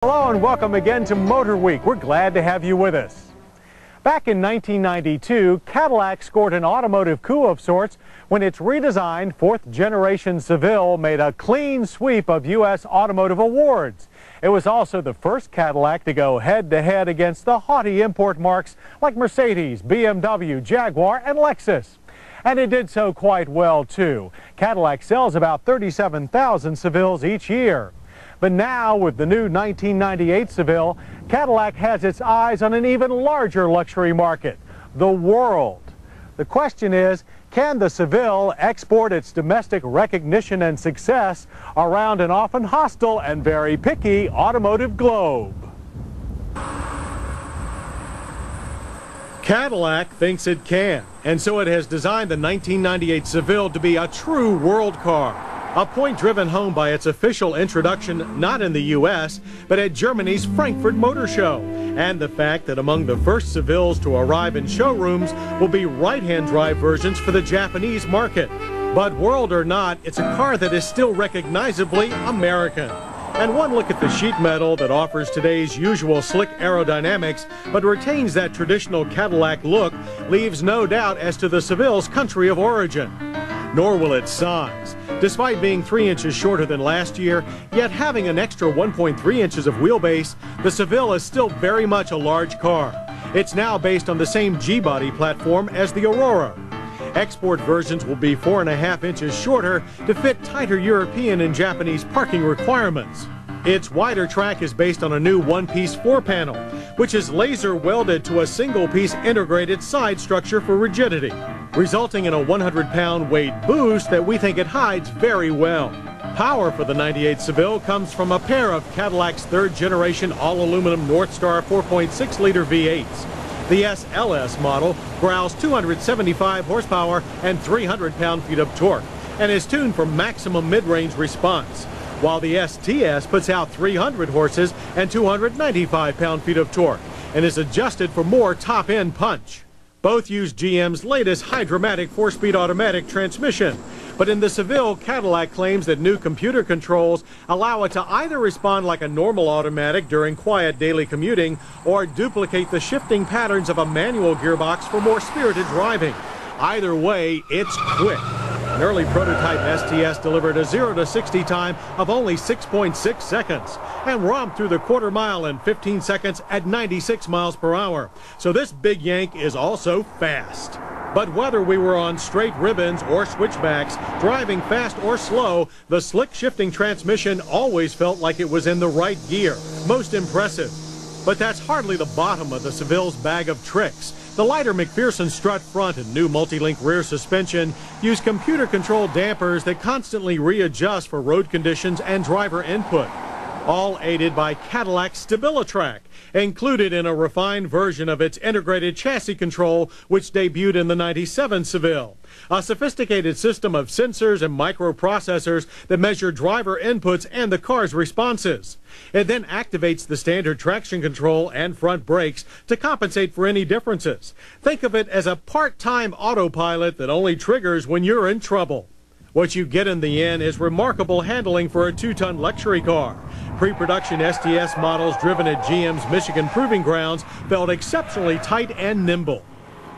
Hello and welcome again to Motor Week. We're glad to have you with us. Back in 1992, Cadillac scored an automotive coup of sorts when its redesigned fourth-generation Seville made a clean sweep of U.S. automotive awards. It was also the first Cadillac to go head-to-head against the haughty import marques like Mercedes, BMW, Jaguar, and Lexus. And it did so quite well, too. Cadillac sells about 37,000 Sevilles each year. But now, with the new 1998 Seville, Cadillac has its eyes on an even larger luxury market, the world. The question is, can the Seville export its domestic recognition and success around an often hostile and very picky automotive globe? Cadillac thinks it can, and so it has designed the 1998 Seville to be a true world car. A point driven home by its official introduction not in the U.S., but at Germany's Frankfurt Motor Show, and the fact that among the first Sevilles to arrive in showrooms will be right-hand drive versions for the Japanese market. But world or not, it's a car that is still recognizably American. And one look at the sheet metal that offers today's usual slick aerodynamics but retains that traditional Cadillac look leaves no doubt as to the Seville's country of origin. Nor will its size. Despite being 3 inches shorter than last year, yet having an extra 1.3 inches of wheelbase, the Seville is still very much a large car. It's now based on the same G-body platform as the Aurora. Export versions will be 4.5 inches shorter to fit tighter European and Japanese parking requirements. Its wider track is based on a new one-piece floor panel, which is laser welded to a single-piece integrated side structure for rigidity, resulting in a 100-pound weight boost that we think it hides very well. Power for the 98 Seville comes from a pair of Cadillac's third-generation all-aluminum Northstar 4.6-liter V8s. The SLS model growls 275 horsepower and 300 pound-feet of torque and is tuned for maximum mid-range response, while the STS puts out 300 horses and 295 pound-feet of torque and is adjusted for more top-end punch. Both use GM's latest Hydra-matic 4-speed automatic transmission, but in the Seville, Cadillac claims that new computer controls allow it to either respond like a normal automatic during quiet daily commuting or duplicate the shifting patterns of a manual gearbox for more spirited driving. Either way, it's quick. An early prototype STS delivered a 0 to 60 time of only 6.6 seconds and romped through the quarter mile in 15 seconds at 96 miles per hour. So this big yank is also fast. But whether we were on straight ribbons or switchbacks, driving fast or slow, the slick shifting transmission always felt like it was in the right gear. Most impressive. But that's hardly the bottom of the Seville's bag of tricks. The lighter McPherson strut front and new multi-link rear suspension use computer-controlled dampers that constantly readjust for road conditions and driver input, all aided by Cadillac StabiliTrak, included in a refined version of its integrated chassis control, which debuted in the 97 Seville. A sophisticated system of sensors and microprocessors that measure driver inputs and the car's responses. It then activates the standard traction control and front brakes to compensate for any differences. Think of it as a part-time autopilot that only triggers when you're in trouble. What you get in the end is remarkable handling for a 2-ton luxury car. Pre-production STS models driven at GM's Michigan Proving Grounds felt exceptionally tight and nimble.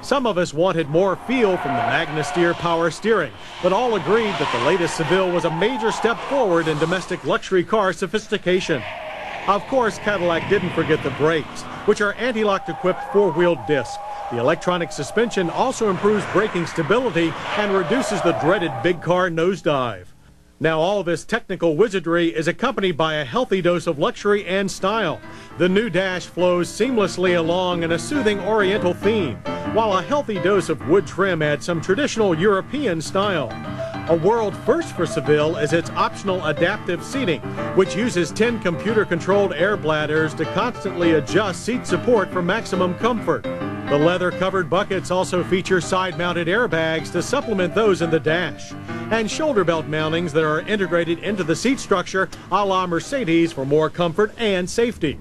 Some of us wanted more feel from the Magna-Steer power steering, but all agreed that the latest Seville was a major step forward in domestic luxury car sophistication. Of course, Cadillac didn't forget the brakes, which are anti-lock equipped 4-wheel disc. The electronic suspension also improves braking stability and reduces the dreaded big car nosedive. Now all this technical wizardry is accompanied by a healthy dose of luxury and style. The new dash flows seamlessly along in a soothing oriental theme, while a healthy dose of wood trim adds some traditional European style. A world first for Seville is its optional adaptive seating, which uses 10 computer-controlled air bladders to constantly adjust seat support for maximum comfort. The leather-covered buckets also feature side-mounted airbags to supplement those in the dash, and shoulder belt mountings that are integrated into the seat structure a la Mercedes for more comfort and safety.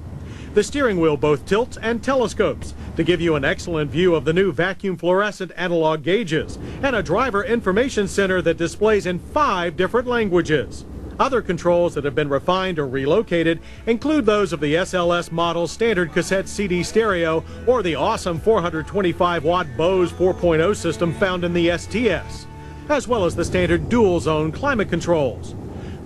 The steering wheel both tilts and telescopes to give you an excellent view of the new vacuum fluorescent analog gauges and a driver information center that displays in 5 different languages. Other controls that have been refined or relocated include those of the SLS model's standard cassette CD stereo or the awesome 425-watt Bose 4.0 system found in the STS, as well as the standard dual-zone climate controls.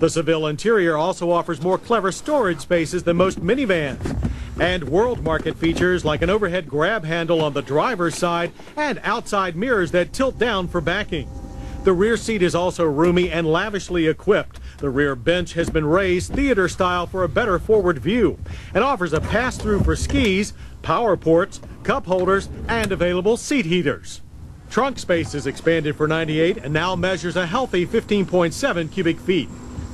The Seville interior also offers more clever storage spaces than most minivans, and world market features like an overhead grab handle on the driver's side and outside mirrors that tilt down for backing. The rear seat is also roomy and lavishly equipped. The rear bench has been raised theater style for a better forward view and offers a pass-through for skis, power ports, cup holders, and available seat heaters. Trunk space is expanded for '98 and now measures a healthy 15.7 cubic feet.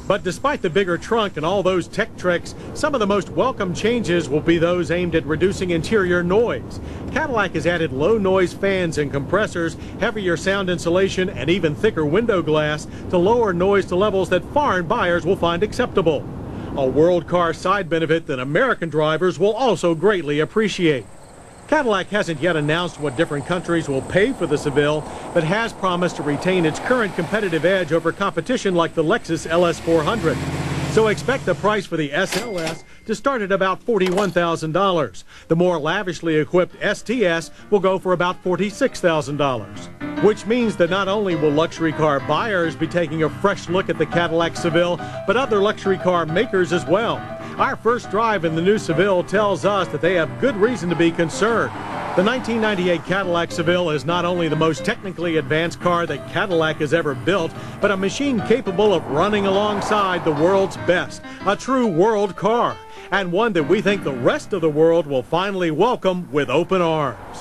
But despite the bigger trunk and all those tech tricks, some of the most welcome changes will be those aimed at reducing interior noise. Cadillac has added low-noise fans and compressors, heavier sound insulation, and even thicker window glass to lower noise to levels that foreign buyers will find acceptable. A world car side benefit that American drivers will also greatly appreciate. Cadillac hasn't yet announced what different countries will pay for the Seville, but has promised to retain its current competitive edge over competition like the Lexus LS400. So expect the price for the SLS to start at about $41,000. The more lavishly equipped STS will go for about $46,000. Which means that not only will luxury car buyers be taking a fresh look at the Cadillac Seville, but other luxury car makers as well. Our first drive in the new Seville tells us that they have good reason to be concerned. The 1998 Cadillac Seville is not only the most technically advanced car that Cadillac has ever built, but a machine capable of running alongside the world's best, a true world car, and one that we think the rest of the world will finally welcome with open arms.